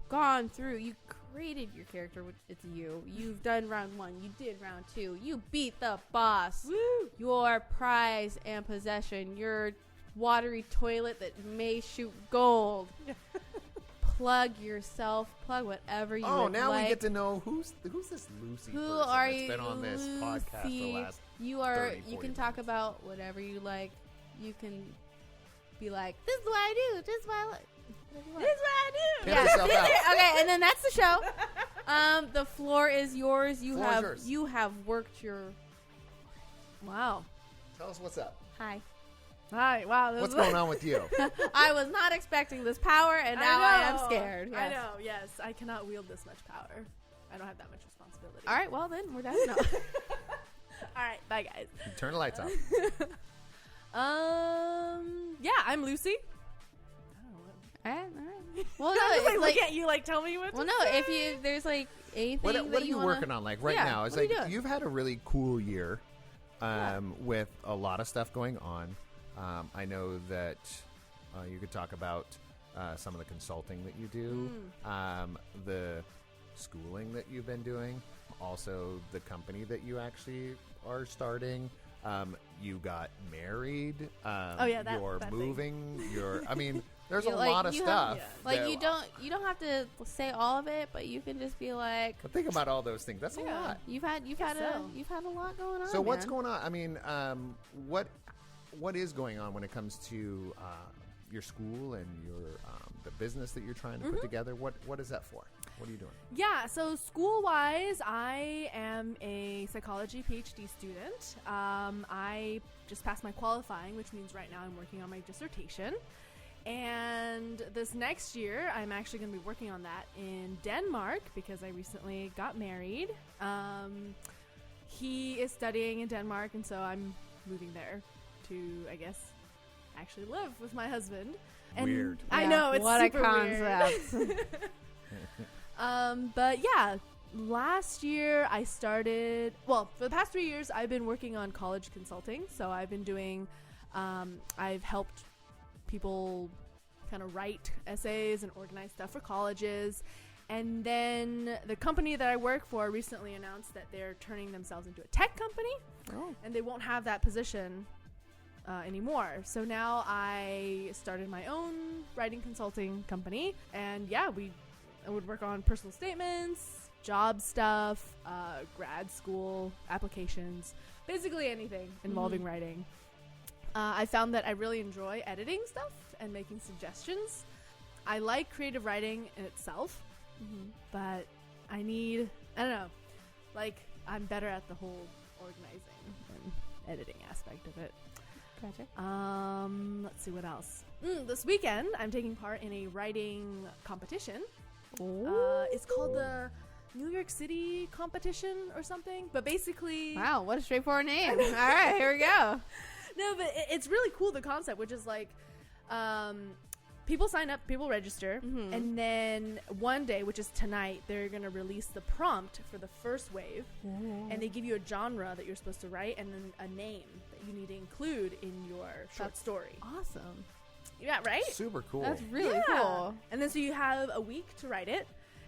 gone through. You created your character. Which it's you. You've done round 1. You did round 2. You beat the boss. Woo! Your prize and possession. Your watery toilet that may shoot gold. Plug yourself. Plug whatever you Oh, would now like. we get to know who's this Lucy Who person are that's you, been on this podcast for the Lucy? last You are. 30, You 40 can talk minutes. about whatever you like. You can be like, "This is what I do. This is what I like. This is what I do." Pimp yourself out. Okay, and then that's the show. The floor is yours. Floor is yours. You have worked your. Wow. Tell us what's up. Hi. Hi. Wow. What's going on with you? I was not expecting this power, and now I am scared. I Yes. know. Yes, I cannot wield this much power. I don't have that much responsibility. All right. Well, then we're done. No. All right. Bye, guys. Turn the lights off. Yeah, I'm Lucy. I don't know what. All right. Well, I'm no, just it's like, look at you, like, tell me what. well, to no. say. If you there's like anything What that are you wanna- working on? Like right Yeah, now, it's what are you like doing? you've had a really cool year, with a lot of stuff going on. I know that you could talk about some of the consulting that you do, the schooling that you've been doing, also the company that you actually are starting. You got married. Oh, yeah, that you're thing. moving. You're. I mean, there's You, a like, lot of you stuff. have- Like that- you don't have to say all of it, but you can just be like, But think about all those things. That's a Yeah. lot. you've had so. a lot going on. So what's man. going on? I mean, what is going on when it comes to your school and your the business that you're trying to put together? What is that for? What are you doing? Yeah, so school-wise, I am a psychology PhD student. I just passed my qualifying, which means right now I'm working on my dissertation. And this next year, I'm actually going to be working on that in Denmark because I recently got married. he is studying in Denmark, and so I'm moving there to, I guess, actually live with my husband. And Weird. I Yeah, know, it's what a super concept. weird. But yeah, last year I started, well, for the past 3 years I've been working on college consulting. So I've been doing, I've helped people kind of write essays and organize stuff for colleges. And then the company that I work for recently announced that they're turning themselves into a tech company. Oh. And they won't have that position anymore. So now I started my own writing consulting company. And yeah, I would work on personal statements, job stuff, grad school applications, basically anything involving writing. I found that I really enjoy editing stuff and making suggestions. I like creative writing in itself, but I don't know, like, I'm better at the whole organizing and editing aspect of it. Gotcha. Let's see what else. This weekend, I'm taking part in a writing competition. It's called the New York City competition or something. But basically, Wow, what a straightforward name. All right, here we go. no, but it's really cool, the concept, which is like, people sign up, people register, and then one day, which is tonight, they're going to release the prompt for the first wave, and they give you a genre that you're supposed to write and then a name that you need to include in your short story. Awesome. Yeah, right? Super cool. That's really Yeah. cool. And then so you have a week to write it,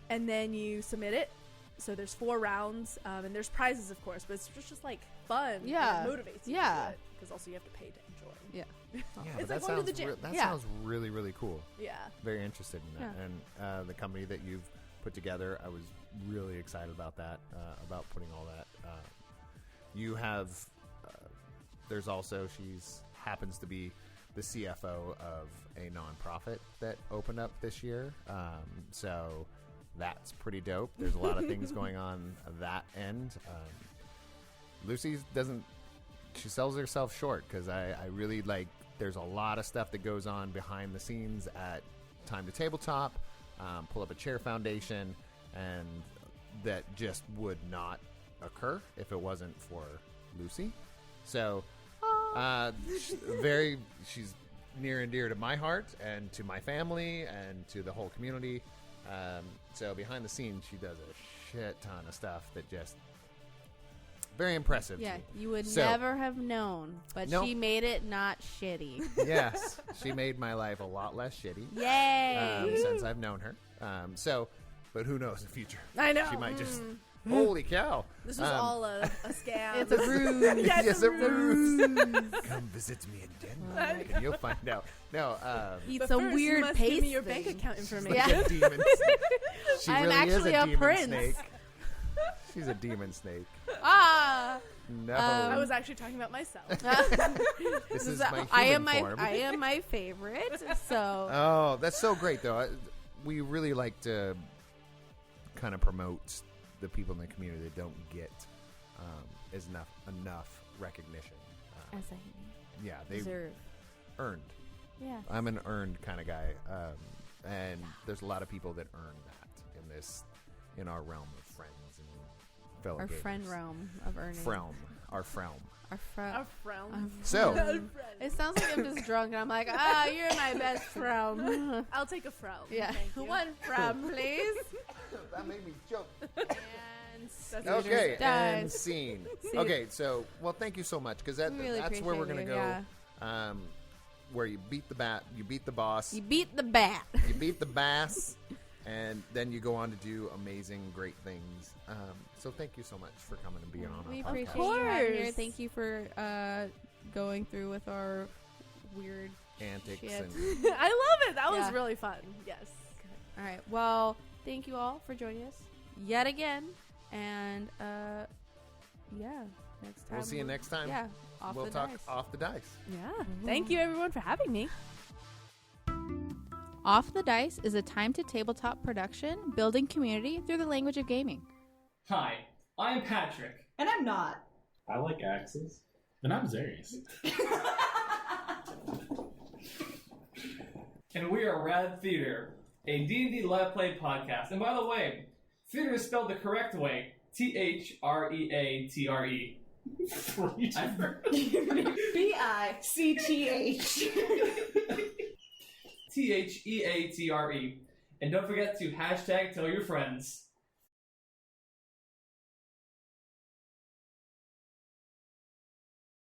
and then you submit it. So there's 4 rounds, and there's prizes, of course, but it's just like fun. Yeah. And it motivates you Yeah. to do it, because also you have to pay to enjoy. Yeah. Yeah, It's but like going to the gym. that Yeah. sounds really, really cool. Yeah. Very interested in that. Yeah. And the company that you've put together, I was really excited about that, about putting all that. You have, there's also, she's happens to be the CFO of a nonprofit that opened up this year. So that's pretty dope. There's a lot of things going on that end. Lucy she sells herself short, because I really like, there's a lot of stuff that goes on behind the scenes at Time to Tabletop, Pull Up a Chair Foundation, and that just would not occur if it wasn't for Lucy. So she's near and dear to my heart and to my family and to the whole community. So behind the scenes, she does a shit ton of stuff that just very impressive. Yeah, to me. you would So- never have known, but Nope. she made it not shitty. Yes, she made my life a lot less shitty Yay! since I've known her. But who knows in the future? I know. She might just. Holy cow! This was all a scam. It's a ruse. Yeah, Yes, it's a a ruse. Come visit me in Denmark, and you'll find out. No, Eat But some first, weird you must paste give me your thing. bank account information. like a demon. She I'm really actually is a a demon prince. snake. She's a demon snake. Ah! No, I was actually talking about myself. this is my human I am form. I am my favorite. So Oh, that's so great, though. We really like to kind of promote the people in the community that don't get enough recognition. as I Yeah, they deserve. earned. Yeah. I'm an earned kind of guy, and there's a lot of people that earn that in our realm of friends and fellow Our gamers. friend realm of earning. Our realm. Our friend. Our frown. So, It sounds like I'm just drunk and I'm like, you're my best friend. I'll take a frown. Yeah. Thank you. One friend, please. that made me joke. And That's Okay, and dies. scene. Okay, so Thank you so much, because We really that's where we're appreciate gonna you, go. Where you beat the bat, you beat the boss, You beat the bat. you beat the bass, and then you go on to do amazing, great things. So thank you so much for coming and being on We our appreciate podcast. you having here. course. Thank you for going through with our weird Antics shit. and I love it. That was Yeah. really fun. Yes. All right. Well, thank you all for joining us yet again. And yeah, next time we'll see you next time. Yeah, off we'll the talk dice. off the dice. Yeah. Thank you, everyone, for having me. Off the Dice is a Time to Tabletop production, building community through the language of gaming. Hi, I'm Patrick. And I'm not. I like axes. And I'm Zarius. And we are Rad Theater, a D&D live play podcast. And by the way, theater is spelled the correct way, T-H-R-E-A-T-R-E. B-I-C-T-H. T-H-E-A-T-R-E. And don't forget to hashtag tell your friends.